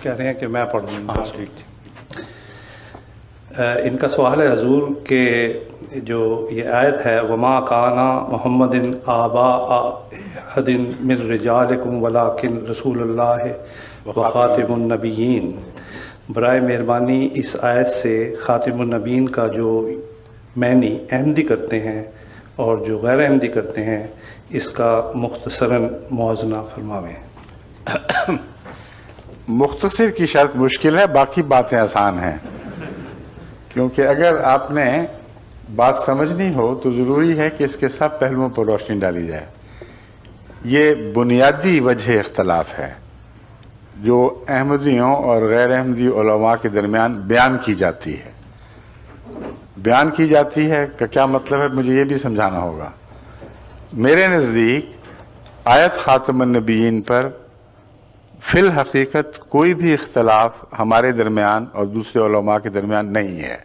کہہ رہے ہیں کہ میں پڑھ دوں؟ ہاں ٹھیک. ان کا سوال ہے حضور کہ جو یہ آیت ہے وما کانا محمد آبا احد من رجالکم ولکن رسول اللہ وخاتم النبیین، برائے مہربانی اس آیت سے خاتم النبیین کا جو معنی احمدی کرتے ہیں اور جو غیر احمدی کرتے ہیں اس کا مختصراً موازنہ فرماویں. مختصر کی شرط مشکل ہے، باقی باتیں آسان ہیں، کیونکہ اگر آپ نے بات سمجھنی ہو تو ضروری ہے کہ اس کے سب پہلوؤں پر روشنی ڈالی جائے. یہ بنیادی وجہ اختلاف ہے جو احمدیوں اور غیر احمدی علماء کے درمیان بیان کی جاتی ہے. بیان کی جاتی ہے کا کیا مطلب ہے مجھے یہ بھی سمجھانا ہوگا. میرے نزدیک آیت خاتم النبیین پر فی الحقیقت کوئی بھی اختلاف ہمارے درمیان اور دوسرے علماء کے درمیان نہیں ہے.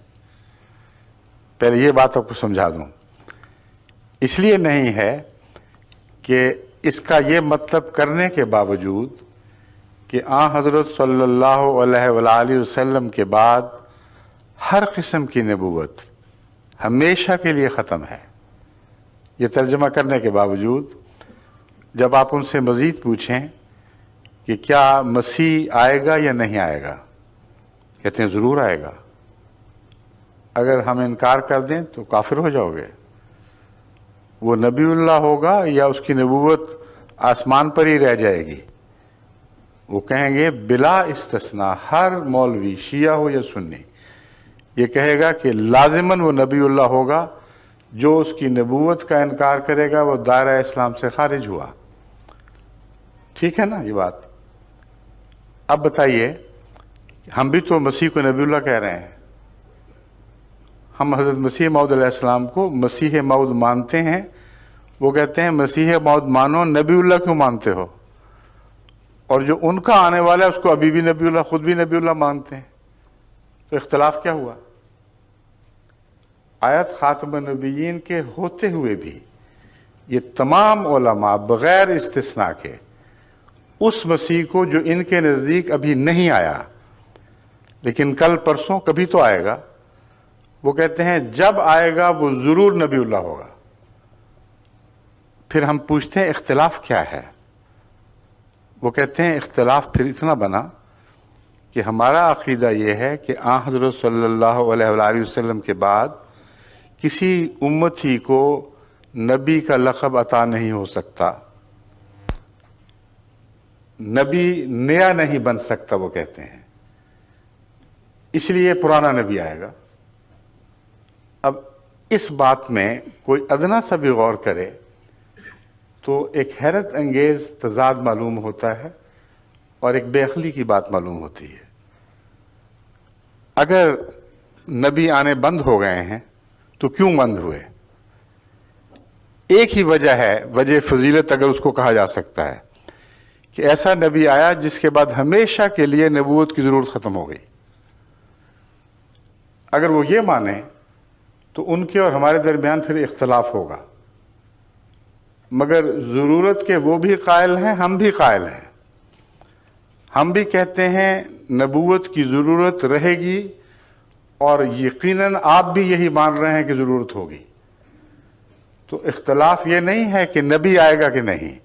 پہلے یہ بات آپ کو سمجھا دوں. اس لیے نہیں ہے کہ اس کا یہ مطلب کرنے کے باوجود کہ حضرت صلی اللہ علیہ وآلہ وسلم کے بعد ہر قسم کی نبوت ہمیشہ کے لیے ختم ہے. یہ ترجمہ کرنے کے باوجود جب آپ ان سے مزید پوچھیں کہ کیا مسیح آئے گا یا نہیں آئے گا، کہتے ہیں ضرور آئے گا. اگر ہم انکار کر دیں تو کافر ہو جاؤ گے. وہ نبی اللہ ہوگا یا اس کی نبوت آسمان پر ہی رہ جائے گی؟ وہ کہیں گے بلا استثناء ہر مولوی شیعہ ہو یا سنی یہ کہے گا کہ لازماً وہ نبی اللہ ہوگا. جو اس کی نبوت کا انکار کرے گا وہ دائرہ اسلام سے خارج ہوا. ٹھیک ہے نا یہ بات؟ اب بتائیے، ہم بھی تو مسیح کو نبی اللہ کہہ رہے ہیں. ہم حضرت مسیح موعود علیہ السلام کو مسیح موعود مانتے ہیں. وہ کہتے ہیں مسیح موعود مانو، نبی اللہ کیوں مانتے ہو؟ اور جو ان کا آنے والا ہے اس کو ابھی بھی نبی اللہ، خود بھی نبی اللہ مانتے ہیں. تو اختلاف کیا ہوا؟ آیت خاتم النبیین کے ہوتے ہوئے بھی یہ تمام علماء بغیر استثناء کے اس مسیح کو جو ان کے نزدیک ابھی نہیں آیا لیکن کل پرسوں کبھی تو آئے گا، وہ کہتے ہیں جب آئے گا وہ ضرور نبی اللہ ہوگا. پھر ہم پوچھتے ہیں اختلاف کیا ہے؟ وہ کہتے ہیں اختلاف پھر اتنا بنا کہ ہمارا عقیدہ یہ ہے کہ حضرت صلی اللہ علیہ وآلہ وسلم کے بعد کسی امتی کو نبی کا لقب عطا نہیں ہو سکتا، نبی نیا نہیں بن سکتا. وہ کہتے ہیں اس لیے پرانا نبی آئے گا. اب اس بات میں کوئی ادنا سا بھی غور کرے تو ایک حیرت انگیز تضاد معلوم ہوتا ہے اور ایک بے عقلی کی بات معلوم ہوتی ہے. اگر نبی آنے بند ہو گئے ہیں تو کیوں بند ہوئے؟ ایک ہی وجہ ہے، وجہ فضیلت اگر اس کو کہا جا سکتا ہے، کہ ایسا نبی آیا جس کے بعد ہمیشہ کے لیے نبوت کی ضرورت ختم ہو گئی. اگر وہ یہ مانیں تو ان کے اور ہمارے درمیان پھر اختلاف ہوگا. مگر ضرورت کے وہ بھی قائل ہیں، ہم بھی قائل ہیں. ہم بھی کہتے ہیں نبوت کی ضرورت رہے گی اور یقیناً آپ بھی یہی مان رہے ہیں کہ ضرورت ہوگی. تو اختلاف یہ نہیں ہے کہ نبی آئے گا کہ نہیں،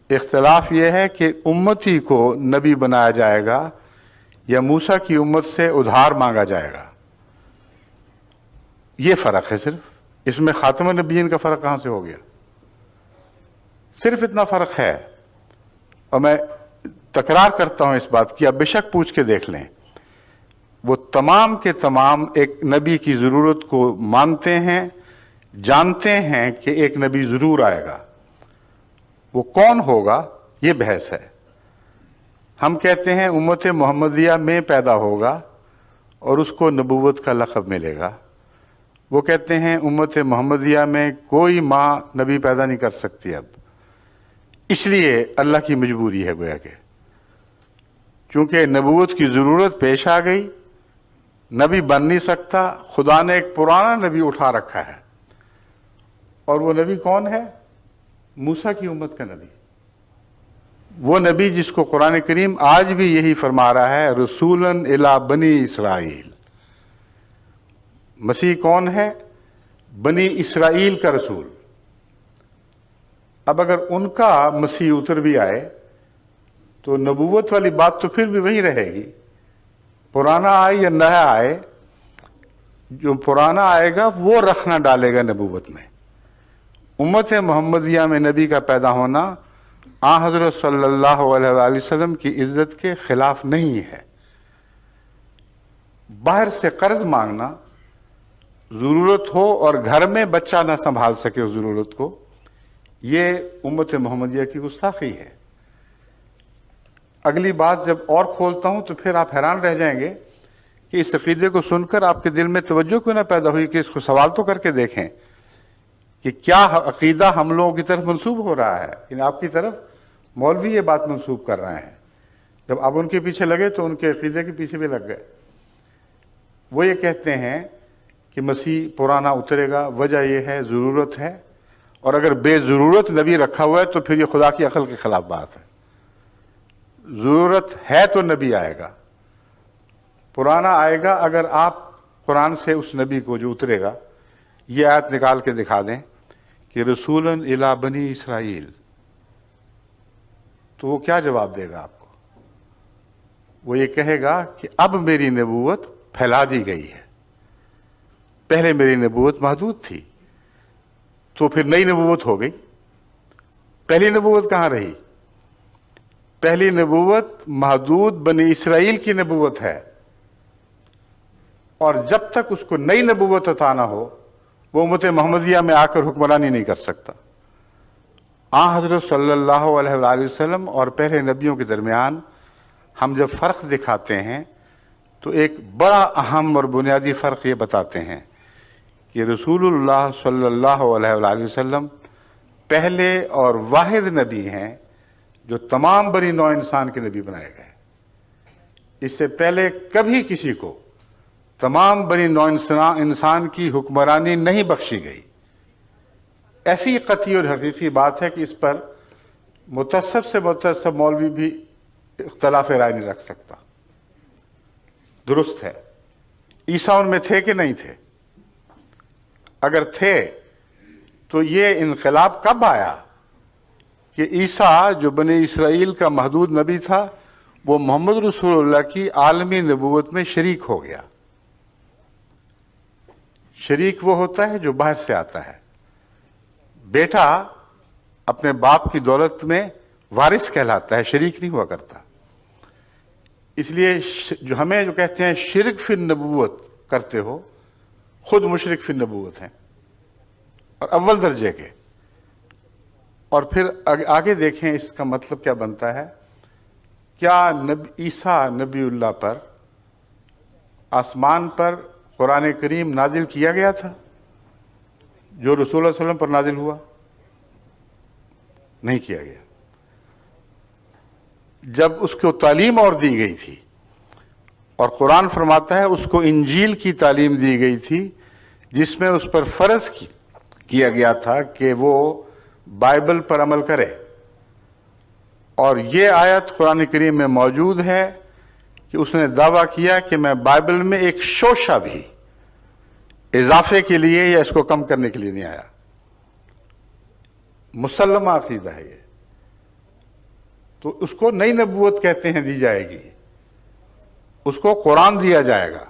اختلاف یہ ہے کہ امتی کو نبی بنایا جائے گا یا موسیٰ کی امت سے ادھار مانگا جائے گا. یہ فرق ہے صرف. اس میں خاتم النبیین کا فرق کہاں سے ہو گیا؟ صرف اتنا فرق ہے. اور میں تکرار کرتا ہوں اس بات کی، آپ بے شک پوچھ کے دیکھ لیں. وہ تمام کے تمام ایک نبی کی ضرورت کو مانتے ہیں، جانتے ہیں کہ ایک نبی ضرور آئے گا. وہ کون ہوگا یہ بحث ہے. ہم کہتے ہیں امت محمدیہ میں پیدا ہوگا اور اس کو نبوت کا لقب ملے گا. وہ کہتے ہیں امت محمدیہ میں کوئی ماں نبی پیدا نہیں کر سکتی اب، اس لیے اللہ کی مجبوری ہے گویا کہ چونکہ نبوت کی ضرورت پیش آ گئی، نبی بن نہیں سکتا. خدا نے ایک پرانا نبی اٹھا رکھا ہے، اور وہ نبی کون ہے؟ موسیٰ کی امت کا نبی. وہ نبی جس کو قرآن کریم آج بھی یہی فرما رہا ہے، رسولاً الی بنی اسرائیل۔ مسیح کون ہے؟ بنی اسرائیل کا رسول۔ اب اگر ان کا مسیح اتر بھی آئے تو نبوت والی بات تو پھر بھی وہی رہے گی، پرانا آئے یا نیا آئے، جو پرانا آئے گا وہ رخ نہ ڈالے گا نبوت میں۔ امت محمدیہ میں نبی کا پیدا ہونا آن حضرت صلی اللہ علیہ وآلہ وسلم کی عزت کے خلاف نہیں ہے۔ باہر سے قرض مانگنا، ضرورت ہو اور گھر میں بچہ نہ سنبھال سکے اس ضرورت کو، یہ امت محمدیہ کی گستاخی ہے۔ اگلی بات جب اور کھولتا ہوں تو پھر آپ حیران رہ جائیں گے کہ اس عقیدے کو سن کر آپ کے دل میں توجہ کیوں نہ پیدا ہوئی کہ اس کو سوال تو کر کے دیکھیں کہ کیا عقیدہ ہم لوگوں کی طرف منسوب ہو رہا ہے، یعنی آپ کی طرف مولوی یہ بات منسوب کر رہے ہیں۔ جب آپ ان کے پیچھے لگے تو ان کے عقیدے کے پیچھے بھی لگ گئے۔ وہ یہ کہتے ہیں کہ مسیح پرانا اترے گا، وجہ یہ ہے ضرورت ہے، اور اگر بے ضرورت نبی رکھا ہوا ہے تو پھر یہ خدا کی عقل کے خلاف بات ہے۔ ضرورت ہے تو نبی آئے گا، پرانا آئے گا۔ اگر آپ قرآن سے اس نبی کو جو اترے گا یہ آیت نکال کے دکھا دیں کہ رسولاً الی بنی اسرائیل، تو وہ کیا جواب دے گا آپ کو؟ وہ یہ کہے گا کہ اب میری نبوت پھیلا دی گئی ہے، پہلے میری نبوت محدود تھی، تو پھر نئی نبوت ہو گئی۔ پہلی نبوت کہاں رہی؟ پہلی نبوت محدود بنی اسرائیل کی نبوت ہے، اور جب تک اس کو نئی نبوت عطا نہ ہو وہ امت محمدیہ میں آ کر حکمرانی نہیں کر سکتا۔ آن حضرت صلی اللہ علیہ وآلہ وسلم اور پہلے نبیوں کے درمیان ہم جب فرق دکھاتے ہیں تو ایک بڑا اہم اور بنیادی فرق یہ بتاتے ہیں کہ رسول اللہ صلی اللہ علیہ وآلہ وسلم پہلے اور واحد نبی ہیں جو تمام بنی نوع انسان کے نبی بنائے گئے۔ اس سے پہلے کبھی کسی کو تمام بنی نوع انسان کی حکمرانی نہیں بخشی گئی۔ ایسی قطعی اور حقیقی بات ہے کہ اس پر متعصب سے متعصب مولوی بھی اختلاف رائے نہیں رکھ سکتا۔ درست ہے، عیسیٰ ان میں تھے کہ نہیں تھے؟ اگر تھے تو یہ انقلاب کب آیا کہ عیسیٰ جو بنی اسرائیل کا محدود نبی تھا وہ محمد رسول اللہ کی عالمی نبوت میں شریک ہو گیا؟ شریک وہ ہوتا ہے جو باہر سے آتا ہے۔ بیٹا اپنے باپ کی دولت میں وارث کہلاتا ہے، شریک نہیں ہوا کرتا۔ اس لیے جو ہمیں جو کہتے ہیں شرک فی النبوت کرتے ہو، خود مشرک فی النبوت ہیں اور اول درجے کے۔ اور پھر آگے دیکھیں اس کا مطلب کیا بنتا ہے۔ کیا عیسیٰ نبی اللہ پر آسمان پر قرآن کریم نازل کیا گیا تھا جو رسول اللہ صلی اللہ علیہ وسلم پر نازل ہوا؟ نہیں کیا گیا۔ جب اس کو تعلیم اور دی گئی تھی، اور قرآن فرماتا ہے اس کو انجیل کی تعلیم دی گئی تھی جس میں اس پر فرض کیا گیا تھا کہ وہ بائبل پر عمل کرے، اور یہ آیت قرآن کریم میں موجود ہے کہ اس نے دعویٰ کیا کہ میں بائبل میں ایک شوشہ بھی اضافے کے لیے یا اس کو کم کرنے کے لیے نہیں آیا۔ مسلمہ عقیدہ ہے یہ۔ تو اس کو نئی نبوت کہتے ہیں، دی جائے گی، اس کو قرآن دیا جائے گا۔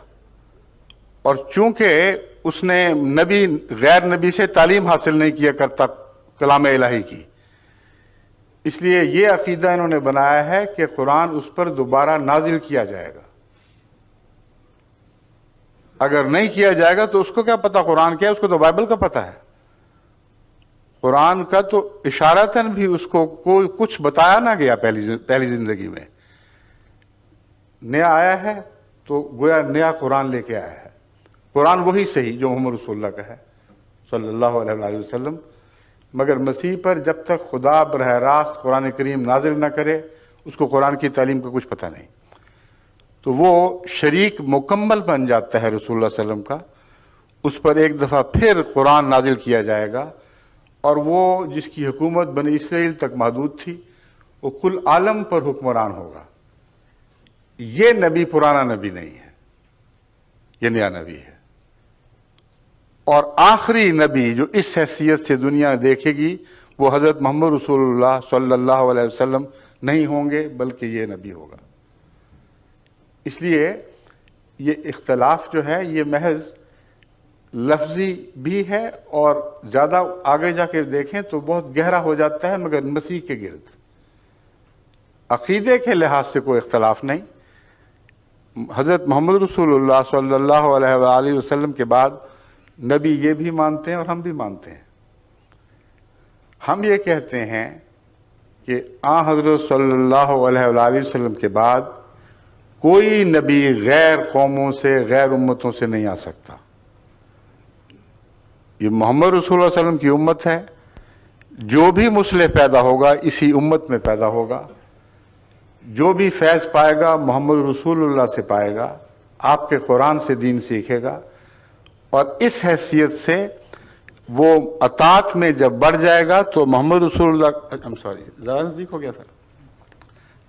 اور چونکہ اس نے نبی غیر نبی سے تعلیم حاصل نہیں کیا کرتا کلام الہی کی، اس لیے یہ عقیدہ انہوں نے بنایا ہے کہ قرآن اس پر دوبارہ نازل کیا جائے گا۔ اگر نہیں کیا جائے گا تو اس کو کیا پتا قرآن کیا ہے؟ اس کو تو بائبل کا پتا ہے۔ قرآن کا تو اشارتاً بھی اس کو کوئی کچھ بتایا نہ گیا پہلی زندگی میں۔ نیا آیا ہے تو گویا نیا قرآن لے کے آیا ہے۔ قرآن وہی صحیح جو محمد رسول اللہ کا ہے صلی اللہ علیہ وآلہ وسلم، مگر مسیح پر جب تک خدا براہ راست قرآن کریم نازل نہ کرے اس کو قرآن کی تعلیم کا کچھ پتہ نہیں، تو وہ شریک مکمل بن جاتا ہے رسول اللہ صلی اللہ علیہ وسلم کا۔ اس پر ایک دفعہ پھر قرآن نازل کیا جائے گا، اور وہ جس کی حکومت بنی اسرائیل تک محدود تھی وہ کل عالم پر حکمران ہوگا. یہ نبی پرانا نبی نہیں ہے، یہ نیا نبی ہے. اور آخری نبی جو اس حیثیت سے دنیا دیکھے گی وہ حضرت محمد رسول اللہ صلی اللہ علیہ وسلم نہیں ہوں گے، بلکہ یہ نبی ہوگا. اس لیے یہ اختلاف جو ہے یہ محض لفظی بھی ہے، اور زیادہ آگے جا کے دیکھیں تو بہت گہرا ہو جاتا ہے، مگر مسیح کے گرد. عقیدے کے لحاظ سے کوئی اختلاف نہیں. حضرت محمد رسول اللہ صلی اللہ علیہ وآلہ وسلم کے بعد نبی یہ بھی مانتے ہیں اور ہم بھی مانتے ہیں. ہم یہ کہتے ہیں کہ حضرت صلی اللہ علیہ وآلہ وسلم کے بعد کوئی نبی غیر قوموں سے، غیر امتوں سے نہیں آ سکتا. یہ محمد رسول اللہ علیہ وسلم کی امت ہے. جو بھی مصلح پیدا ہوگا اسی امت میں پیدا ہوگا. جو بھی فیض پائے گا محمد رسول اللہ سے پائے گا، آپ کے قرآن سے دین سیکھے گا. اور اس حیثیت سے وہ اطاعت میں جب بڑھ جائے گا تو محمد رسول اللہ زیادہ نزدیک ہو گیا سر.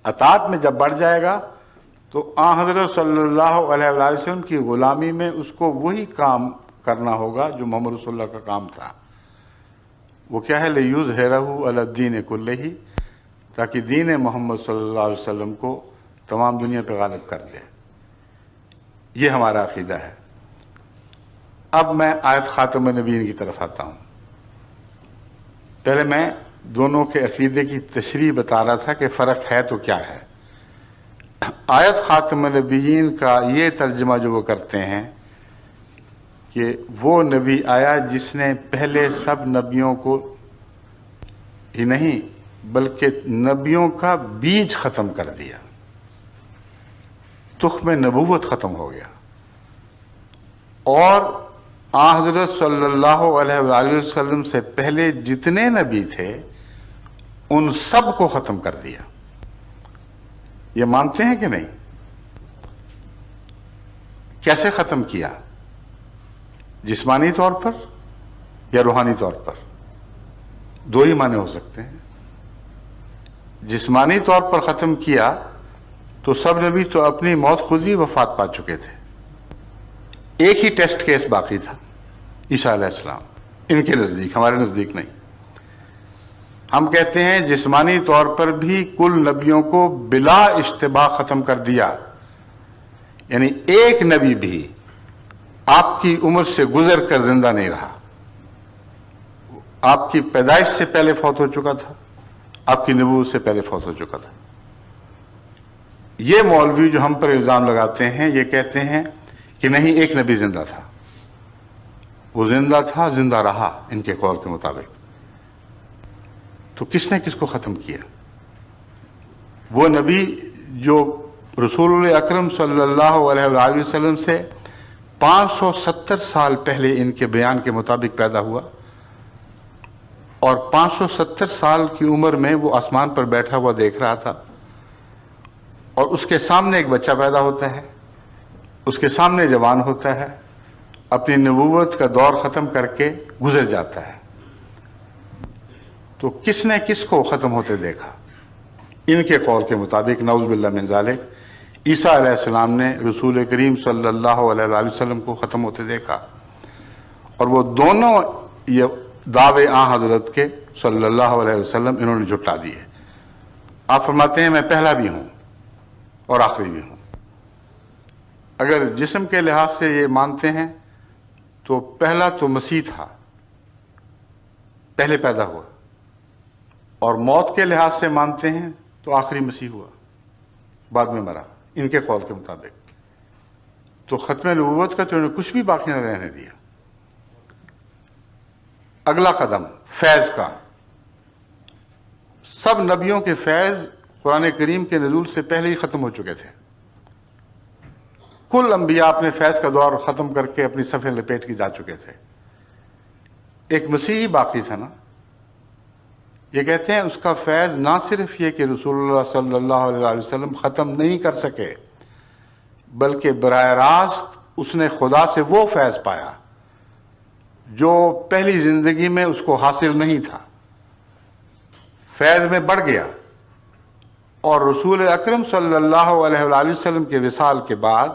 اطاعت میں جب بڑھ جائے گا تو حضرت صلی اللہ علیہ وآلہ وسلم کی غلامی میں اس کو وہی کام کرنا ہوگا جو محمد رسول اللہ کا کام تھا. وہ کیا ہے؟ لِيُظْهِرَهُ عَلَى الدِّينِ كُلِّهِ، تاکہ دین محمد صلی اللہ علیہ وسلم کو تمام دنیا پہ غالب کر دے. یہ ہمارا عقیدہ ہے. اب میں آیت خاتم النبیین کی طرف آتا ہوں. پہلے میں دونوں کے عقیدے کی تشریح بتا رہا تھا کہ فرق ہے تو کیا ہے. آیت خاتم النبیین کا یہ ترجمہ جو وہ کرتے ہیں کہ وہ نبی آیا جس نے پہلے سب نبیوں کو ہی نہیں بلکہ نبیوں کا بیج ختم کر دیا، تخم نبوت ختم ہو گیا. اور حضرت صلی اللہ علیہ وآلہ وسلم سے پہلے جتنے نبی تھے ان سب کو ختم کر دیا. یہ مانتے ہیں کہ نہیں؟ کیسے ختم کیا؟ جسمانی طور پر یا روحانی طور پر؟ دو ہی معنی ہو سکتے ہیں. جسمانی طور پر ختم کیا تو سب نبی تو اپنی موت خود ہی وفات پا چکے تھے. ایک ہی ٹیسٹ کیس باقی تھا، عیسیٰ علیہ السلام. ان کے نزدیک، ہمارے نزدیک نہیں. ہم کہتے ہیں جسمانی طور پر بھی کل نبیوں کو بلا اشتباہ ختم کر دیا. یعنی ایک نبی بھی آپ کی عمر سے گزر کر زندہ نہیں رہا. آپ کی پیدائش سے پہلے فوت ہو چکا تھا، آپ کی نبوت سے پہلے فوت ہو چکا تھا. یہ مولوی جو ہم پر الزام لگاتے ہیں یہ کہتے ہیں کہ نہیں، ایک نبی زندہ تھا، وہ زندہ تھا، زندہ رہا ان کے قول کے مطابق. تو کس نے کس کو ختم کیا؟ وہ نبی جو رسول اکرم صلی اللہ علیہ وآلہ وسلم سے 570 سال پہلے ان کے بیان کے مطابق پیدا ہوا، اور 570 سال کی عمر میں وہ آسمان پر بیٹھا ہوا دیکھ رہا تھا، اور اس کے سامنے ایک بچہ پیدا ہوتا ہے، اس کے سامنے جوان ہوتا ہے، اپنی نبوت کا دور ختم کر کے گزر جاتا ہے. تو کس نے کس کو ختم ہوتے دیکھا؟ ان کے قول کے مطابق نعوذ باللہ من ذالک عیسیٰ علیہ السلام نے رسول کریم صلی اللہ علیہ وآلہ وسلم کو ختم ہوتے دیکھا. اور وہ دونوں یہ دعوے حضرت کے صلی اللہ علیہ وسلم انہوں نے جھٹلا دیے. آپ فرماتے ہیں میں پہلا بھی ہوں اور آخری بھی ہوں. اگر جسم کے لحاظ سے یہ مانتے ہیں تو پہلا تو مسیح تھا، پہلے پیدا ہوا. اور موت کے لحاظ سے مانتے ہیں تو آخری مسیح ہوا، بعد میں مرا ان کے قول کے مطابق. تو ختم نبوت کا تو انہوں نے کچھ بھی باقی نہ رہنے دیا. اگلا قدم فیض کا. سب نبیوں کے فیض قرآن کریم کے نزول سے پہلے ہی ختم ہو چکے تھے. کل انبیاء اپنے فیض کا دور ختم کر کے اپنی صفیں لپیٹ کے جا چکے تھے. ایک مسیح ہی باقی تھا نا. یہ کہتے ہیں اس کا فیض نہ صرف یہ کہ رسول اللہ صلی اللہ علیہ وسلم ختم نہیں کر سکے، بلکہ براہ راست اس نے خدا سے وہ فیض پایا جو پہلی زندگی میں اس کو حاصل نہیں تھا. فیض میں بڑھ گیا. اور رسول اکرم صلی اللہ علیہ وآلہ وسلم کے وصال کے بعد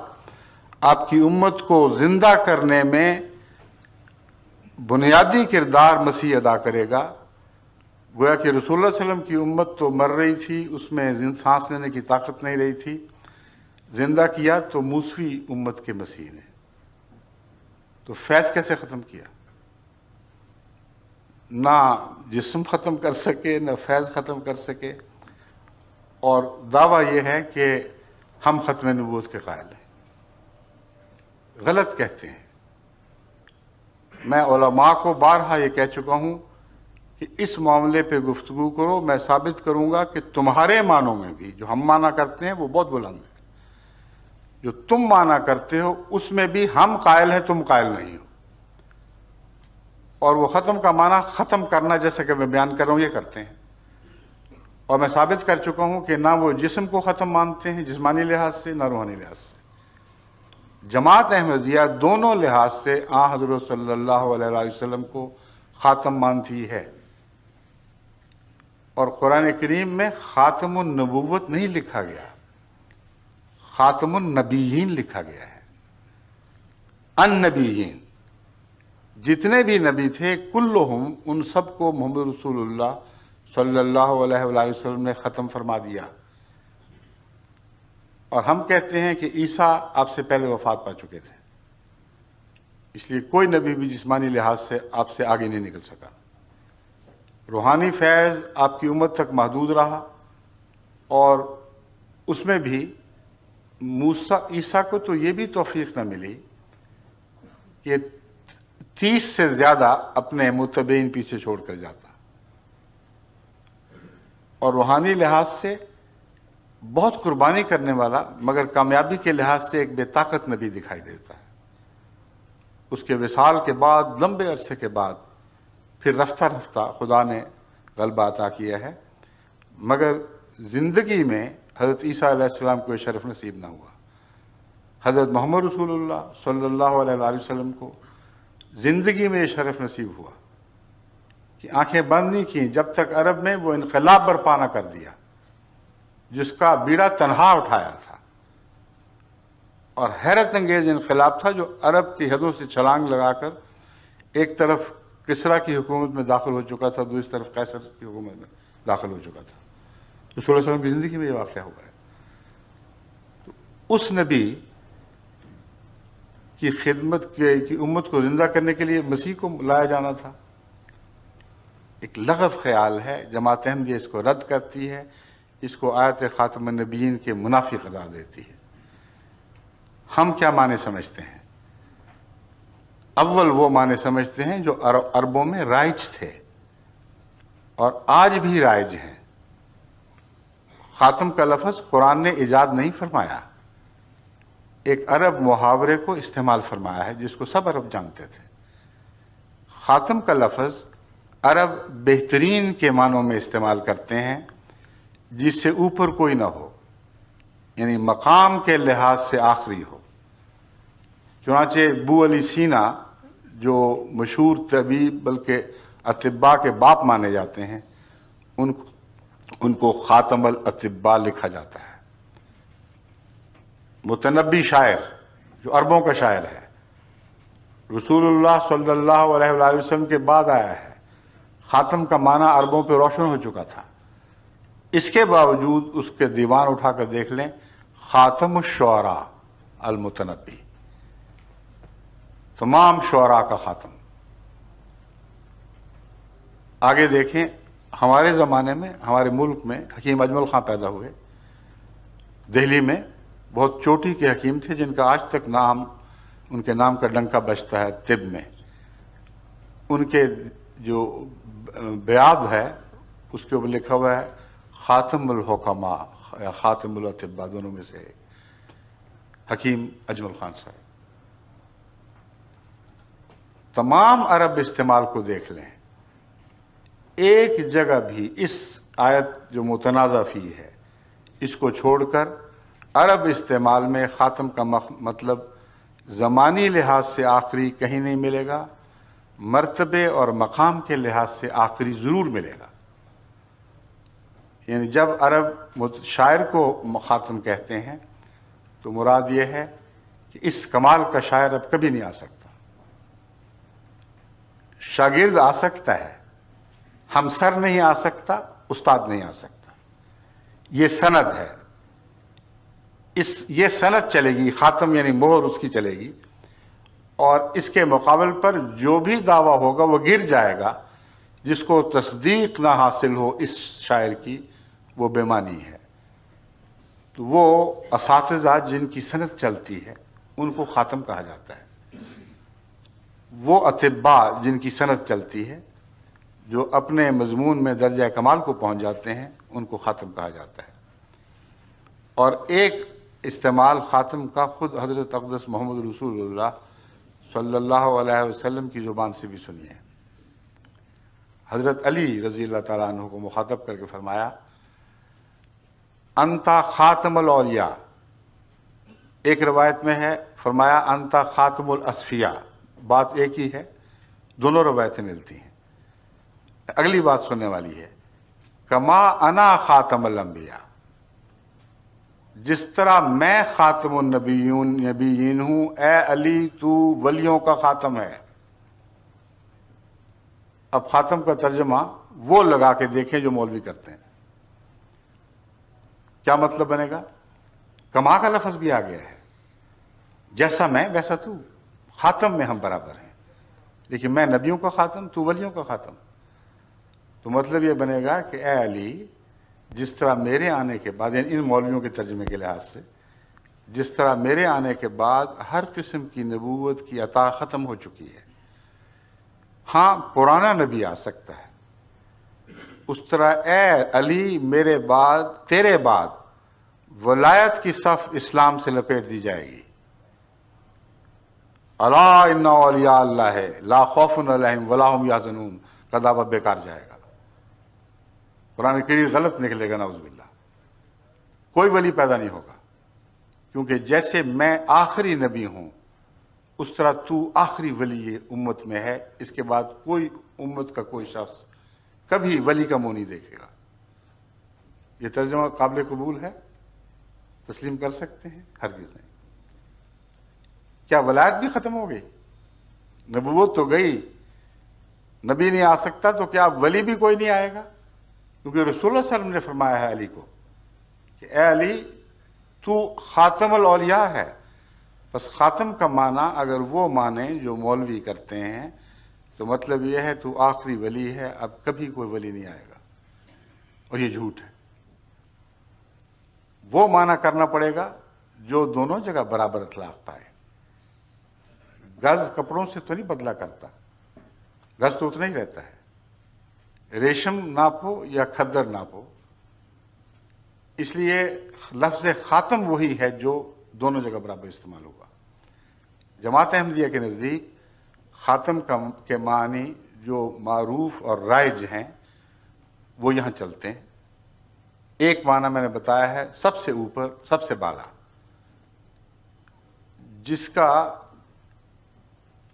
آپ کی امت کو زندہ کرنے میں بنیادی کردار مسیح ادا کرے گا۔ گویا کہ رسول اللہ علیہ وسلم کی امت تو مر رہی تھی، اس میں سانس لینے کی طاقت نہیں رہی تھی، زندہ کیا تو موسوی امت کے مسیح نے۔ تو فیض کیسے ختم کیا؟ نہ جسم ختم کر سکے، نہ فیض ختم کر سکے، اور دعویٰ یہ ہے کہ ہم ختم نبوت کے قائل ہیں۔ غلط کہتے ہیں۔ میں علماء کو بارہا یہ کہہ چکا ہوں کہ اس معاملے پہ گفتگو کرو، میں ثابت کروں گا کہ تمہارے معنوں میں بھی جو ہم مانا کرتے ہیں وہ بہت بلند ہے، جو تم مانا کرتے ہو اس میں بھی ہم قائل ہیں، تم قائل نہیں ہو۔ اور وہ ختم کا معنی ختم کرنا، جیسا کہ میں بیان کر رہا ہوں، یہ کرتے ہیں۔ اور میں ثابت کر چکا ہوں کہ نہ وہ جسم کو ختم مانتے ہیں جسمانی لحاظ سے، نہ روحانی لحاظ سے۔ جماعت احمدیہ دونوں لحاظ سے حضرت صلی اللہ علیہ وآلہ وسلم کو خاتم مانتی ہے، اور قرآن کریم میں خاتم النبوت نہیں لکھا گیا، خاتم النبیین لکھا گیا ہے۔ النبیین، جتنے بھی نبی تھے کلہم، ان سب کو محمد رسول اللہ صلی اللہ علیہ وآلہ وسلم نے ختم فرما دیا۔ اور ہم کہتے ہیں کہ عیسیٰ آپ سے پہلے وفات پا چکے تھے، اس لیے کوئی نبی بھی جسمانی لحاظ سے آپ سے آگے نہیں نکل سکا۔ روحانی فیض آپ کی امت تک محدود رہا، اور اس میں بھی عیسیٰ کو تو یہ بھی توفیق نہ ملی کہ 30 سے زیادہ اپنے متبعین پیچھے چھوڑ کر جاتا، اور روحانی لحاظ سے بہت قربانی کرنے والا مگر کامیابی کے لحاظ سے ایک بے طاقت نبی دکھائی دیتا ہے۔ اس کے وصال کے بعد لمبے عرصے کے بعد پھر رفتہ رفتہ خدا نے غلبہ عطا کیا ہے، مگر زندگی میں حضرت عیسیٰ علیہ السلام کو یہ شرف نصیب نہ ہوا۔ حضرت محمد رسول اللہ صلی اللہ علیہ وآلہ وسلم کو زندگی میں یہ شرف نصیب ہوا کہ آنکھیں بند نہیں کیں جب تک عرب میں وہ انقلاب برپا نہ کر دیا جس کا بیڑا تنہا اٹھایا تھا، اور حیرت انگیز انقلاب تھا جو عرب کی حدوں سے چھلانگ لگا کر ایک طرف کسریٰ کی حکومت میں داخل ہو چکا تھا، دوسری طرف قیصر کی حکومت میں داخل ہو چکا تھا۔ رسول اللہ علیہ وسلم کی زندگی میں یہ واقعہ ہوا ہے۔ تو اس نبی کی خدمت کی امت کو زندہ کرنے کے لیے مسیح کو لایا جانا تھا۔ ایک لغو خیال ہے، جماعت احمدیہ اس کو رد کرتی ہے، اس کو آیت خاتم النبیین کے منافی قرار دیتی ہے۔ ہم کیا معنی سمجھتے ہیں؟ اول وہ معنی سمجھتے ہیں جو عربوں میں رائج تھے اور آج بھی رائج ہیں۔ خاتم کا لفظ قرآن نے ایجاد نہیں فرمایا، ایک عرب محاورے کو استعمال فرمایا ہے جس کو سب عرب جانتے تھے۔ خاتم کا لفظ عرب بہترین کے معنوں میں استعمال کرتے ہیں، جس سے اوپر کوئی نہ ہو، یعنی مقام کے لحاظ سے آخری ہو۔ چنانچہ ابو علی سینا جو مشہور طبیب بلکہ اطباء کے باپ مانے جاتے ہیں، ان کو خاتم الاطباء لکھا جاتا ہے۔ متنبی شاعر جو عربوں کا شاعر ہے، رسول اللہ صلی اللہ علیہ وآلہ وسلم کے بعد آیا ہے، خاتم کا معنی عربوں پہ روشن ہو چکا تھا۔ اس کے باوجود اس کے دیوان اٹھا کر دیکھ لیں، خاتم الشعراء المتنبی، تمام شعراء کا خاتم۔ آگے دیکھیں، ہمارے زمانے میں ہمارے ملک میں حکیم اجمل خان پیدا ہوئے، دہلی میں بہت چوٹی کے حکیم تھے جن کا آج تک نام، ان کے نام کا ڈنکا بجتا ہے طب میں۔ ان کے جو بیعت ہے اس کے اوپر لکھا ہوا ہے خاتم الحکماء یا خاتم الاطباء، دونوں میں سے حکیم اجمل خان صاحب۔ تمام عرب استعمال کو دیکھ لیں، ایک جگہ بھی اس آیت جو متنازع فی ہے اس کو چھوڑ کر عرب استعمال میں خاتم کا مطلب زمانی لحاظ سے آخری کہیں نہیں ملے گا، مرتبے اور مقام کے لحاظ سے آخری ضرور ملے گا۔ یعنی جب عرب شاعر کو خاتم کہتے ہیں تو مراد یہ ہے کہ اس کمال کا شاعر اب کبھی نہیں آ سکتا. شاگرد آ سکتا ہے، ہمسر نہیں آ سکتا، استاد نہیں آ سکتا. یہ سند ہے، یہ سند چلے گی، خاتم یعنی مہر اس کی چلے گی، اور اس کے مقابل پر جو بھی دعویٰ ہوگا وہ گر جائے گا. جس کو تصدیق نہ حاصل ہو اس شاعر کی وہ بے معنی ہے. تو وہ اساتذہ جن کی سند چلتی ہے ان کو خاتم کہا جاتا ہے. وہ اطباء جن کی سند چلتی ہے، جو اپنے مضمون میں درجہ کمال کو پہنچ جاتے ہیں، ان کو خاتم کہا جاتا ہے. اور ایک استعمال خاتم کا خود حضرت اقدس محمد رسول اللہ صلی اللہ علیہ وسلم کی زبان سے بھی سنیے. حضرت علی رضی اللہ تعالیٰ عنہ کو مخاطب کر کے فرمایا، انتا خاتم الاولیاء. ایک روایت میں ہے فرمایا انتا خاتم الاصفیاء. بات ایک ہی ہے، دونوں روایتیں ملتی ہیں. اگلی بات سننے والی ہے، کما انا خاتم الانبیاء. جس طرح میں خاتم النبیین ہوں، اے علی تو ولیوں کا خاتم ہے. اب خاتم کا ترجمہ وہ لگا کے دیکھیں جو مولوی کرتے ہیں. کیا مطلب بنے گا؟ کما کا لفظ بھی آ گیا ہے، جیسا میں ویسا تو. خاتم میں ہم برابر ہیں، لیکن میں نبیوں کا خاتم، تو ولیوں کا خاتم. تو مطلب یہ بنے گا کہ اے علی، جس طرح میرے آنے کے بعد، یعنی ان مولویوں کے ترجمے کے لحاظ سے، جس طرح میرے آنے کے بعد ہر قسم کی نبوت کی عطا ختم ہو چکی ہے، ہاں پرانا نبی آ سکتا ہے، اس طرح اے علی میرے بعد، تیرے بعد ولایت کی صف اسلام سے لپیٹ دی جائے گی. الا ان اولیاء اللہ لا خوف علیہم ولا هم یحزنون کا دعویٰ بیکار جائے گا. قرآن کریم غلط نکلے گا، نعوذ باللہ. کوئی ولی پیدا نہیں ہوگا، کیونکہ جیسے میں آخری نبی ہوں اس طرح تو آخری ولی امت میں ہے. اس کے بعد کوئی امت کا کوئی شخص کبھی ولی کا منہ نہیں دیکھے گا. یہ ترجمہ قابل قبول ہے؟ تسلیم کر سکتے ہیں؟ ہرگز نہیں. کیا ولایت بھی ختم ہو گئی؟ نبوت تو گئی، نبی نہیں آ سکتا، تو کیا ولی بھی کوئی نہیں آئے گا؟ کیونکہ رسول اللہ صلی اللہ علیہ وسلم نے فرمایا ہے علی کو کہ اے علی تو خاتم الاولیاء ہے. بس خاتم کا معنی اگر وہ معنی جو مولوی کرتے ہیں تو مطلب یہ ہے تو آخری ولی ہے، اب کبھی کوئی ولی نہیں آئے گا. اور یہ جھوٹ ہے. وہ معنی کرنا پڑے گا جو دونوں جگہ برابر اطلاق پائے. گز کپڑوں سے تو نہیں بدلا کرتا، گز تو اتنا ہی رہتا ہے. ریشم ناپو یا کھدر ناپو. اس لیے لفظ خاتم وہی ہے جو دونوں جگہ برابر استعمال ہوگا. جماعت احمدیہ کے نزدیک خاتم کے معنی جو معروف اور رائج ہیں وہ یہاں چلتے ہیں. ایک معنی میں نے بتایا ہے سب سے اوپر، سب سے بالا، جس کا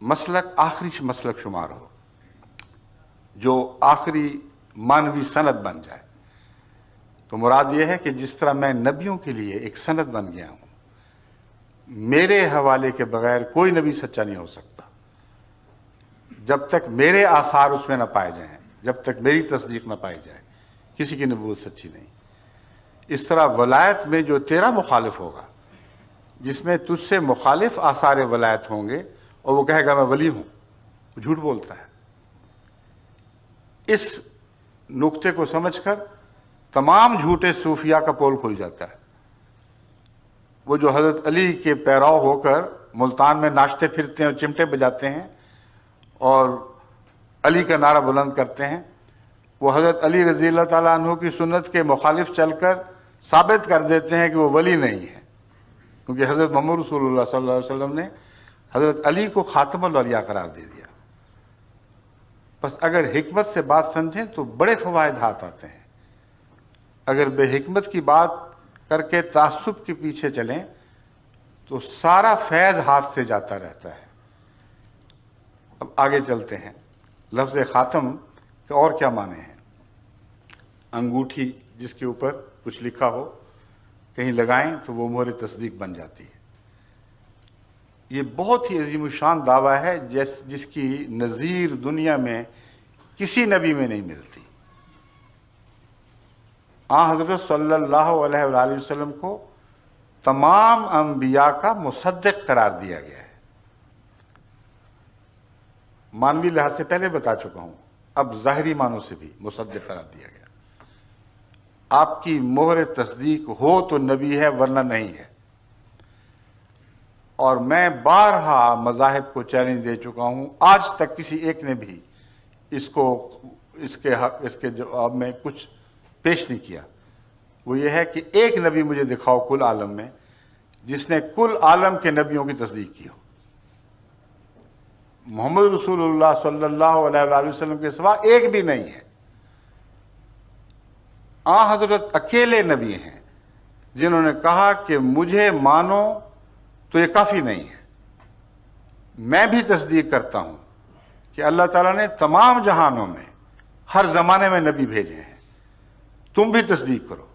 مسلک آخری مسلک شمار ہو، جو آخری مانوی سند بن جائے. تو مراد یہ ہے کہ جس طرح میں نبیوں کے لیے ایک سند بن گیا ہوں، میرے حوالے کے بغیر کوئی نبی سچا نہیں ہو سکتا. جب تک میرے آثار اس میں نہ پائے جائیں، جب تک میری تصدیق نہ پائی جائے، کسی کی نبوت سچی نہیں. اس طرح ولایت میں جو تیرا مخالف ہوگا، جس میں تجھ سے مخالف آثار ولایت ہوں گے اور وہ کہے گا میں ولی ہوں، وہ جھوٹ بولتا ہے. اس نقطے کو سمجھ کر تمام جھوٹے صوفیاء کا پول کھل جاتا ہے. وہ جو حضرت علی کے پیراؤ ہو کر ملتان میں ناچتے پھرتے ہیں اور چمٹے بجاتے ہیں اور علی کا نعرہ بلند کرتے ہیں، وہ حضرت علی رضی اللہ تعالیٰ عنہ کی سنت کے مخالف چل کر ثابت کر دیتے ہیں کہ وہ ولی نہیں ہے، کیونکہ حضرت محمد رسول اللہ صلی اللہ علیہ وسلم نے حضرت علی کو خاتم الاولیاء قرار دے دیا. بس اگر حکمت سے بات سمجھیں تو بڑے فوائد ہاتھ آتے ہیں. اگر بے حکمت کی بات کر کے تعصب کے پیچھے چلیں تو سارا فیض ہاتھ سے جاتا رہتا ہے. اب آگے چلتے ہیں. لفظ خاتم کے اور کیا معنی ہیں؟ انگوٹھی جس کے اوپر کچھ لکھا ہو کہیں لگائیں تو وہ مہر تصدیق بن جاتی ہے۔ یہ بہت ہی عظیم الشان دعویٰ ہے جس کی نظیر دنیا میں کسی نبی میں نہیں ملتی۔ حضرت صلی اللہ علیہ وآلہ وسلم کو تمام انبیاء کا مصدق قرار دیا گیا ہے۔ مانوی لحاظ سے پہلے بتا چکا ہوں، اب ظاہری معنوں سے بھی مصدق قرار دیا گیا۔ آپ کی مہر تصدیق ہو تو نبی ہے، ورنہ نہیں ہے۔ اور میں بارہا مذاہب کو چیلنج دے چکا ہوں، آج تک کسی ایک نے بھی اس کے جواب میں کچھ پیش نہیں کیا۔ وہ یہ ہے کہ ایک نبی مجھے دکھاؤ کل عالم میں جس نے کل عالم کے نبیوں کی تصدیق کی ہو۔ محمد رسول اللہ صلی اللہ علیہ وآلہ وسلم کے سوا ایک بھی نہیں ہے۔ حضرت اکیلے نبی ہیں جنہوں نے کہا کہ مجھے مانو تو یہ کافی نہیں ہے، میں بھی تصدیق کرتا ہوں کہ اللہ تعالیٰ نے تمام جہانوں میں ہر زمانے میں نبی بھیجے ہیں۔ تم بھی تصدیق کرو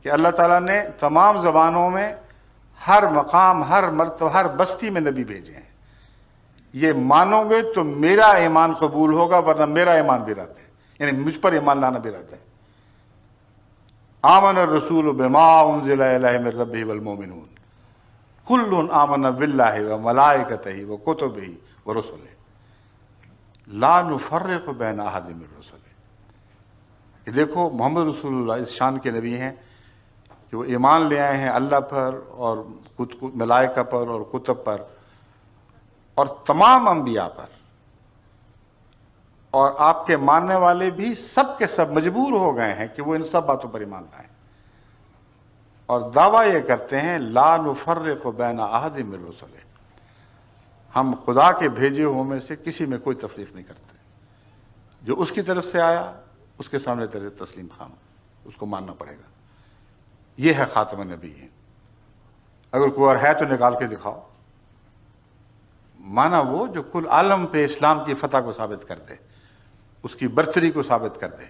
کہ اللہ تعالیٰ نے تمام زبانوں میں ہر مقام، ہر مرتبہ، ہر بستی میں نبی بھیجے ہیں۔ یہ مانو گے تو میرا ایمان قبول ہوگا، ورنہ میرا ایمان بھی رد ہے، یعنی مجھ پر ایمان لانا بھی رد ہے۔ آمن الرسول بما انزل الیہ من ربہ والمؤمنون کل آمن باللہ وملائکتہ وکتبہ ورسلہ لا نفرق بین احد من رسلہ۔ دیکھو محمد رسول اللہ اس شان کے نبی ہیں کہ وہ ایمان لے آئے ہیں اللہ پر اور ملائکہ پر اور کتب پر اور تمام انبیاء پر، اور آپ کے ماننے والے بھی سب کے سب مجبور ہو گئے ہیں کہ وہ ان سب باتوں پر ایمان لائیں، اور دعویٰ یہ کرتے ہیں لا نفرق بین احد من رسلہ، ہم خدا کے بھیجے ہوئے میں سے کسی میں کوئی تفریق نہیں کرتے، جو اس کی طرف سے آیا اس کے سامنے تسلیم خام، اس کو ماننا پڑے گا۔ یہ ہے خاتم النبیین۔ اگر کوئی اور ہے تو نکال کے دکھاؤ۔ مانا وہ جو کل عالم پہ اسلام کی فتح کو ثابت کر دے، اس کی برتری کو ثابت کر دے،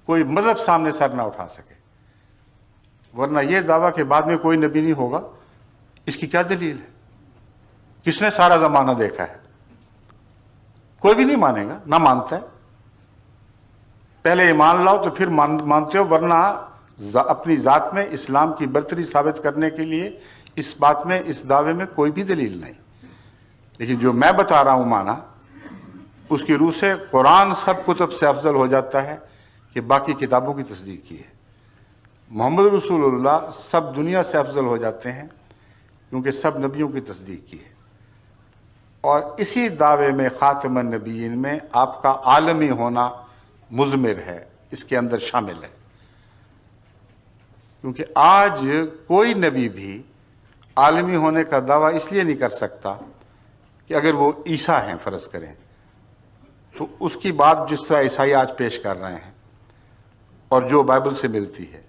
کوئی مذہب سامنے سر نہ اٹھا سکے۔ ورنہ یہ دعویٰ کہ بعد میں کوئی نبی نہیں ہوگا، اس کی کیا دلیل ہے؟ کس نے سارا زمانہ دیکھا ہے؟ کوئی بھی نہیں مانے گا، نہ مانتا ہے۔ پہلے ایمان لاؤ تو پھر مانتے ہو، ورنہ اپنی ذات میں اسلام کی برتری ثابت کرنے کے لیے اس بات میں، اس دعوے میں کوئی بھی دلیل نہیں۔ لیکن جو میں بتا رہا ہوں مانا، اس کی روح سے قرآن سب کتب سے افضل ہو جاتا ہے کہ باقی کتابوں کی تصدیق کی ہے۔ محمد رسول اللہ سب دنیا سے افضل ہو جاتے ہیں کیونکہ سب نبیوں کی تصدیق کی ہے۔ اور اسی دعوے میں خاتم النبیین میں آپ کا عالمی ہونا مضمر ہے، اس کے اندر شامل ہے۔ کیونکہ آج کوئی نبی بھی عالمی ہونے کا دعویٰ اس لیے نہیں کر سکتا کہ اگر وہ عیسیٰ ہیں فرض کریں تو اس کی بات جس طرح عیسائی آج پیش کر رہے ہیں اور جو بائبل سے ملتی ہے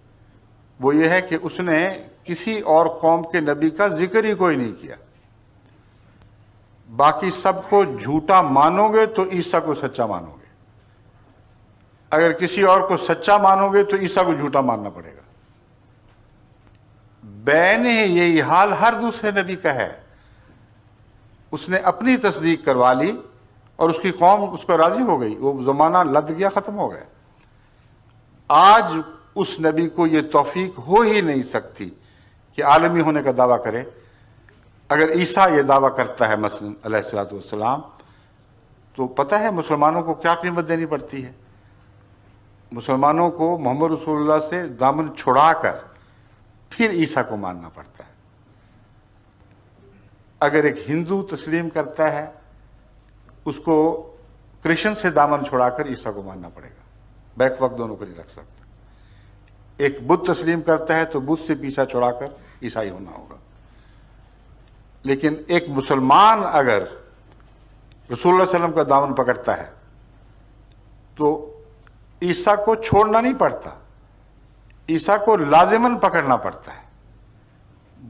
وہ یہ ہے کہ اس نے کسی اور قوم کے نبی کا ذکر ہی کوئی نہیں کیا۔ باقی سب کو جھوٹا مانو گے تو عیسیٰ کو سچا مانو گے، اگر کسی اور کو سچا مانو گے تو عیسیٰ کو جھوٹا ماننا پڑے گا۔ بین یہی حال ہر دوسرے نبی کا ہے، اس نے اپنی تصدیق کروا لی اور اس کی قوم اس پر راضی ہو گئی، وہ زمانہ لد گیا، ختم ہو گیا۔ آج اس نبی کو یہ توفیق ہو ہی نہیں سکتی کہ عالمی ہونے کا دعویٰ کرے۔ اگر عیسیٰ یہ دعویٰ کرتا ہے مثلا علیہ الصلوۃ والسلام، تو پتہ ہے مسلمانوں کو کیا قیمت دینی پڑتی ہے؟ مسلمانوں کو محمد رسول اللہ سے دامن چھڑا کر پھر عیسیٰ کو ماننا پڑتا ہے۔ اگر ایک ہندو تسلیم کرتا ہے، اس کو کرسچن سے دامن چھڑا کر عیسیٰ کو ماننا پڑے گا، بیک وقت دونوں کو نہیں رکھ سکتا۔ ایک بدھ تسلیم کرتا ہے تو بدھ سے پیچھا چھڑا کر عیسائی ہونا ہوگا۔ لیکن ایک مسلمان اگر رسول اللہ علیہ وسلم کا دامن پکڑتا ہے تو عیسیٰ کو چھوڑنا نہیں پڑتا، عیسیٰ کو لازماً پکڑنا پڑتا ہے،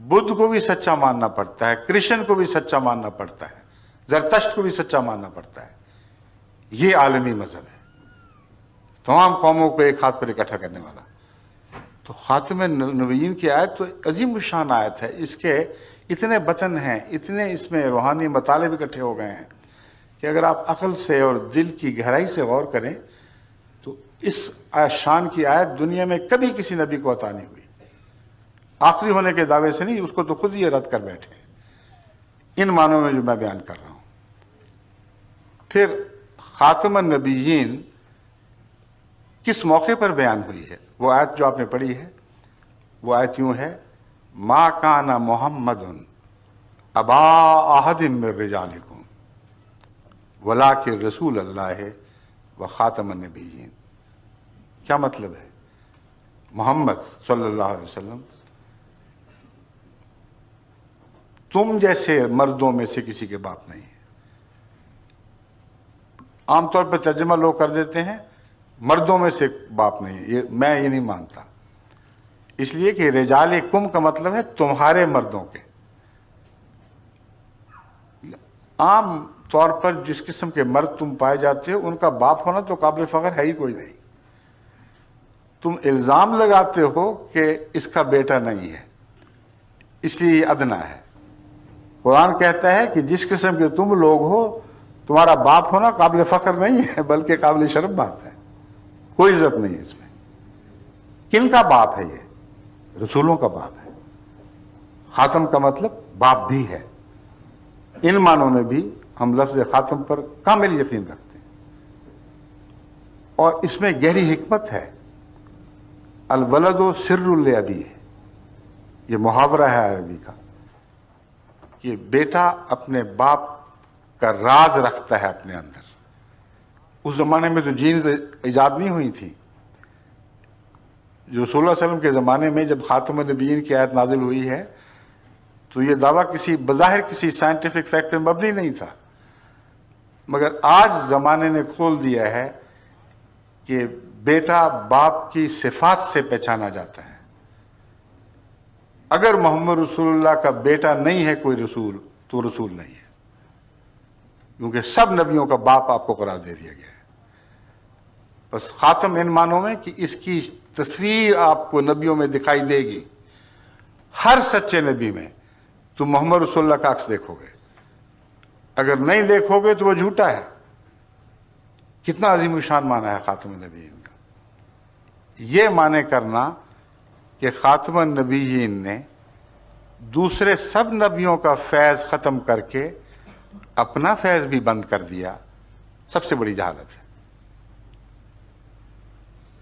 بدھ کو بھی سچا ماننا پڑتا ہے، کرسچن کو بھی سچا ماننا پڑتا ہے، زرتشت کو بھی سچا ماننا پڑتا ہے۔ یہ عالمی مذہب ہے، تمام قوموں کو ایک ہاتھ پر اکٹھا کرنے والا۔ تو خاتم النبیین کی آیت تو عظیم الشان آیت ہے، اس کے اتنے بطن ہیں، اتنے اس میں روحانی مطالب اکٹھے ہو گئے ہیں کہ اگر آپ عقل سے اور دل کی گہرائی سے غور کریں تو اس شان کی آیت دنیا میں کبھی کسی نبی کو عطا نہیں ہوئی، آخری ہونے کے دعوے سے نہیں، اس کو تو خود ہی رد کر بیٹھے ان معنوں میں جو میں بیان کر رہا ہوں۔ پھر خاتم النبیین کس موقع پر بیان ہوئی ہے؟ وہ آیت جو آپ نے پڑھی ہے وہ آیت یوں ہے، ما کان محمد ابا احد من رجالکم ولکن رسول اللہ و خاتم النبیین۔ کیا مطلب ہے؟ محمد صلی اللہ علیہ وسلم تم جیسے مردوں میں سے کسی کے باپ نہیں ہے۔ عام طور پر ترجمہ لوگ کر دیتے ہیں مردوں میں سے باپ نہیں ہے، میں یہ نہیں مانتا، اس لیے کہ رجال کم کا مطلب ہے تمہارے مردوں کے۔ عام طور پر جس قسم کے مرد تم پائے جاتے ہو ان کا باپ ہونا تو قابل فخر ہے ہی کوئی نہیں، تم الزام لگاتے ہو کہ اس کا بیٹا نہیں ہے، اس لیے یہ ادنا ہے۔ قرآن کہتا ہے کہ جس قسم کے تم لوگ ہو تمہارا باپ ہونا قابل فخر نہیں ہے بلکہ قابل شرم بات ہے، کوئی عزت نہیں ہے اس میں۔ کن کا باپ ہے؟ یہ رسولوں کا باپ ہے۔ خاتم کا مطلب باپ بھی ہے۔ ان معنوں میں بھی ہم لفظ خاتم پر کامل یقین رکھتے ہیں، اور اس میں گہری حکمت ہے۔ الولد سر لابیہ، یہ محاورہ ہے عربی کا کہ بیٹا اپنے باپ کا راز رکھتا ہے اپنے اندر۔ اس زمانے میں تو جینز ایجاد نہیں ہوئی تھی، جو صلی اللہ علیہ وسلم کے زمانے میں جب خاتم النبیین کی آیت نازل ہوئی ہے تو یہ دعویٰ کسی بظاہر کسی سائنٹیفک فیکٹ پہ مبنی نہیں تھا، مگر آج زمانے نے کھول دیا ہے کہ بیٹا باپ کی صفات سے پہچانا جاتا ہے۔ اگر محمد رسول اللہ کا بیٹا نہیں ہے کوئی رسول تو رسول نہیں ہے، کیونکہ سب نبیوں کا باپ آپ کو قرار دے دیا گیا ہے۔ بس خاتم ان معنوں میں کہ اس کی تصویر آپ کو نبیوں میں دکھائی دے گی، ہر سچے نبی میں تم محمد رسول اللہ کا عکس دیکھو گے، اگر نہیں دیکھو گے تو وہ جھوٹا ہے۔ کتنا عظیم الشان معنی ہے خاتم النبیین کا۔ یہ معنی کرنا کہ خاتم النبیین نے دوسرے سب نبیوں کا فیض ختم کر کے اپنا فیض بھی بند کر دیا، سب سے بڑی جہالت ہے۔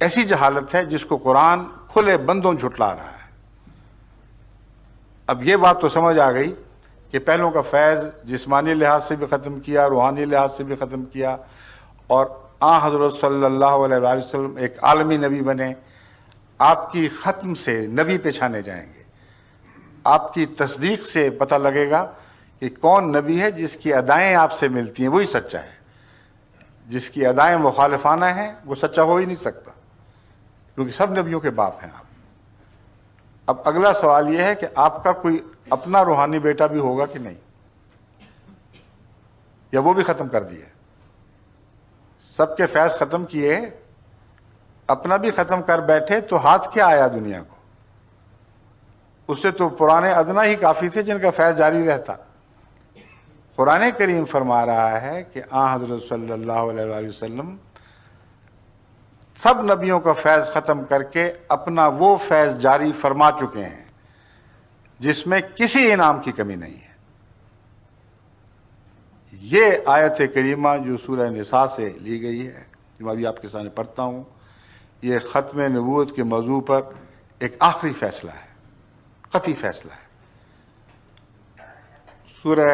ایسی جہالت ہے جس کو قرآن کھلے بندوں جھٹلا رہا ہے۔ اب یہ بات تو سمجھ آ گئی کہ پہلوں کا فیض جسمانی لحاظ سے بھی ختم کیا، روحانی لحاظ سے بھی ختم کیا، اور حضرت صلی اللہ علیہ وآلہ وسلم ایک عالمی نبی بنے۔ آپ کی ختم سے نبی پہچانے جائیں گے، آپ کی تصدیق سے پتہ لگے گا کہ کون نبی ہے جس کی ادائیں آپ سے ملتی ہیں وہی سچا ہے، جس کی ادائیں مخالفانہ ہیں وہ سچا ہو ہی نہیں سکتا، کیونکہ سب نبیوں کے باپ ہیں آپ۔ اب اگلا سوال یہ ہے کہ آپ کا کوئی اپنا روحانی بیٹا بھی ہوگا کہ نہیں، یا وہ بھی ختم کر دیے؟ سب کے فیض ختم کیے، اپنا بھی ختم کر بیٹھے تو ہاتھ کیا آیا دنیا کو؟ اس سے تو پرانے ادنا ہی کافی تھے جن کا فیض جاری رہتا۔ قرآن کریم فرما رہا ہے کہ حضرت صلی اللہ علیہ وآلہ وسلم سب نبیوں کا فیض ختم کر کے اپنا وہ فیض جاری فرما چکے ہیں جس میں کسی انعام کی کمی نہیں ہے۔ یہ آیت کریمہ جو سورہ نساء سے لی گئی ہے، جو میں ابھی آپ کے سامنے پڑھتا ہوں، یہ ختم نبوت کے موضوع پر ایک آخری فیصلہ ہے، قطعی فیصلہ ہے۔ سورہ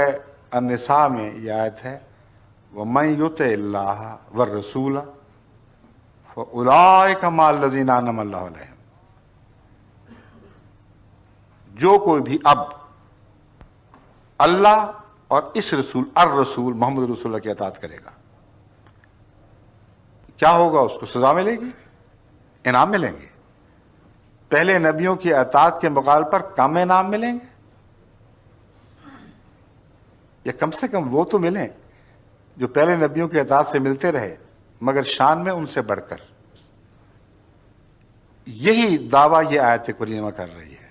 النساء میں یہ آیت ہے، وَمَن يُطِعِ اللَّهَ وَالرَّسُولَ فَأُولَٰئِكَ مَعَ الَّذِينَ أَنْعَمَ اللَّهُ عَلَيْهِمْ۔ جو کوئی بھی اب اللہ اور اس رسول الرسول محمد رسول اللہ کی اطاعت کرے گا، کیا ہوگا؟ اس کو سزا ملے گی، انعام ملیں گے۔ پہلے نبیوں کی اطاعت کے مقابلے پر کم انعام ملیں گے، یا کم سے کم وہ تو ملیں جو پہلے نبیوں کی اطاعت سے ملتے رہے مگر شان میں ان سے بڑھ کر۔ یہی دعویٰ یہ آیت کریمہ کر رہی ہے۔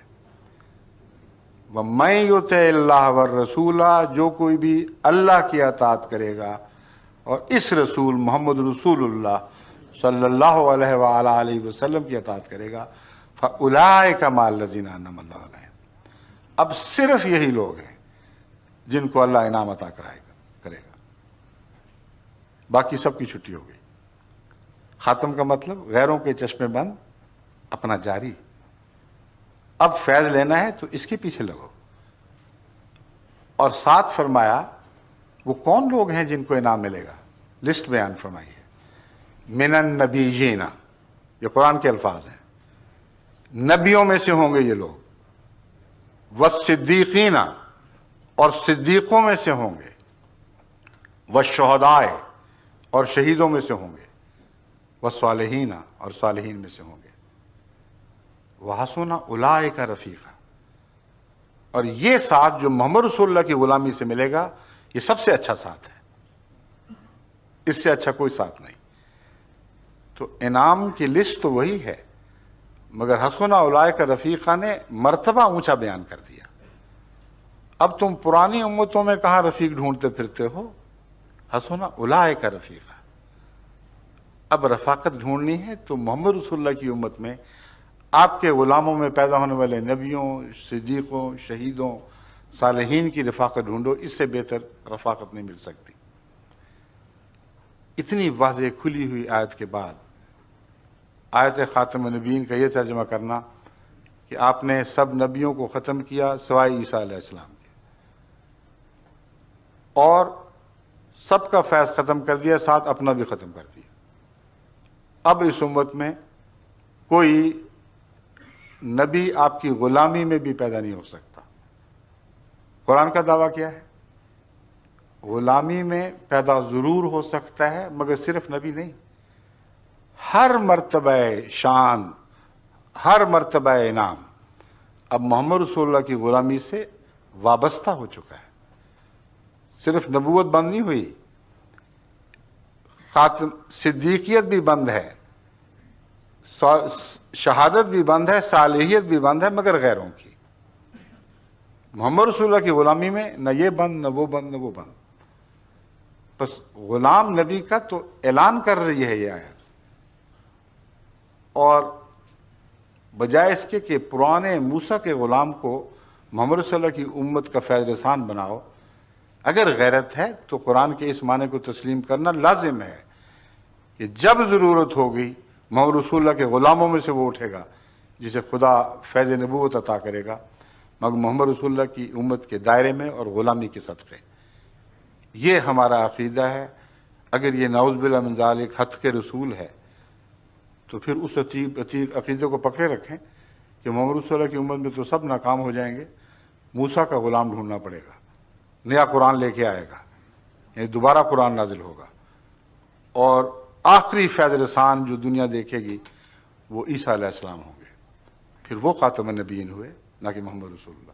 وَمَن يُطِعِ اللَّهَ وَالرَّسُولَ، جو کوئی بھی اللہ کی اطاعت کرے گا اور اس رسول محمد رسول اللہ صلی اللہ علیہ وآلہ وسلم کی اطاعت کرے گا، فَأُولَٰئِكَ مَعَ الَّذِينَ أَنْعَمَ اللَّهُ عَلَيْهِمْ، اب صرف یہی لوگ ہیں جن کو اللہ انعام عطا کرے گا، باقی سب کی چھٹی ہو گئی۔ خاتم کا مطلب غیروں کے چشمے بند، اپنا جاری۔ اب فیض لینا ہے تو اس کے پیچھے لگو۔ اور ساتھ فرمایا وہ کون لوگ ہیں جن کو انعام ملے گا، لسٹ بیان فرمائیے۔ من النبیین، یہ قرآن کے الفاظ ہیں، نبیوں میں سے ہوں گے یہ لوگ، والصدیقین، اور صدیقوں میں سے ہوں گے، والشہداء، اور شہیدوں میں سے ہوں گے، والصالحین، اور صالحین میں سے ہوں گے، وحسن اولئک رفیقا، اور یہ ساتھ جو محمد رسول اللہ کی غلامی سے ملے گا یہ سب سے اچھا ساتھ ہے، اس سے اچھا کوئی ساتھ نہیں۔ تو انعام کی لسٹ تو وہی ہے، مگر حسن اولئک رفیقا نے مرتبہ اونچا بیان کر دیا۔ اب تم پرانی امتوں میں کہاں رفیق ڈھونڈتے پھرتے ہو؟ حسن اولئک رفیقا، اب رفاقت ڈھونڈنی ہے تو محمد رسول اللہ کی امت میں آپ کے غلاموں میں پیدا ہونے والے نبیوں، صدیقوں، شہیدوں، صالحین کی رفاقت ڈھونڈو، اس سے بہتر رفاقت نہیں مل سکتی۔ اتنی واضح کھلی ہوئی آیت کے بعد آیت خاتم النبیین کا یہ ترجمہ کرنا کہ آپ نے سب نبیوں کو ختم کیا سوائے عیسیٰ علیہ السلام کے، اور سب کا فیض ختم کر دیا، ساتھ اپنا بھی ختم کر دیا۔ اب اس امت میں کوئی نبی آپ کی غلامی میں بھی پیدا نہیں ہو سکتا۔ قرآن کا دعویٰ کیا ہے؟ غلامی میں پیدا ضرور ہو سکتا ہے، مگر صرف نبی نہیں، ہر مرتبہ شان، ہر مرتبہ انعام اب محمد رسول اللہ کی غلامی سے وابستہ ہو چکا ہے۔ صرف نبوت بند نہیں ہوئی، خاتم صدیقیت بھی بند ہے، شہادت بھی بند ہے، صالحیت بھی بند ہے، مگر غیروں کی۔ محمد رسول اللہ کی غلامی میں نہ یہ بند، نہ وہ بند، نہ وہ بند۔ بس غلام نبی کا تو اعلان کر رہی ہے یہ آیت، اور بجائے اس کے کہ پرانے موسیٰ کے غلام کو محمد رسول اللہ کی امت کا فیض رسان بناؤ، اگر غیرت ہے تو قرآن کے اس معنی کو تسلیم کرنا لازم ہے کہ جب ضرورت ہوگی محمد رسول اللہ کے غلاموں میں سے وہ اٹھے گا جسے خدا فیض نبوت عطا کرے گا، مگر محمد رسول اللہ کی امت کے دائرے میں اور غلامی کے صدقے۔ یہ ہمارا عقیدہ ہے۔ اگر یہ نعوذ باللہ من ذالک حد کے رسول ہے تو پھر اس عتیق عقیدے کو پکڑے رکھیں کہ محمد رسول اللہ کی امت میں تو سب ناکام ہو جائیں گے، موسیٰ کا غلام ڈھونڈنا پڑے گا، نیا قرآن لے کے آئے گا، یعنی دوبارہ قرآن نازل ہوگا، اور آخری فیض رسان جو دنیا دیکھے گی وہ عیسیٰ علیہ السلام ہوں گے، پھر وہ خاتم النبیین ہوئے، نہ کہ محمد رسول اللہ۔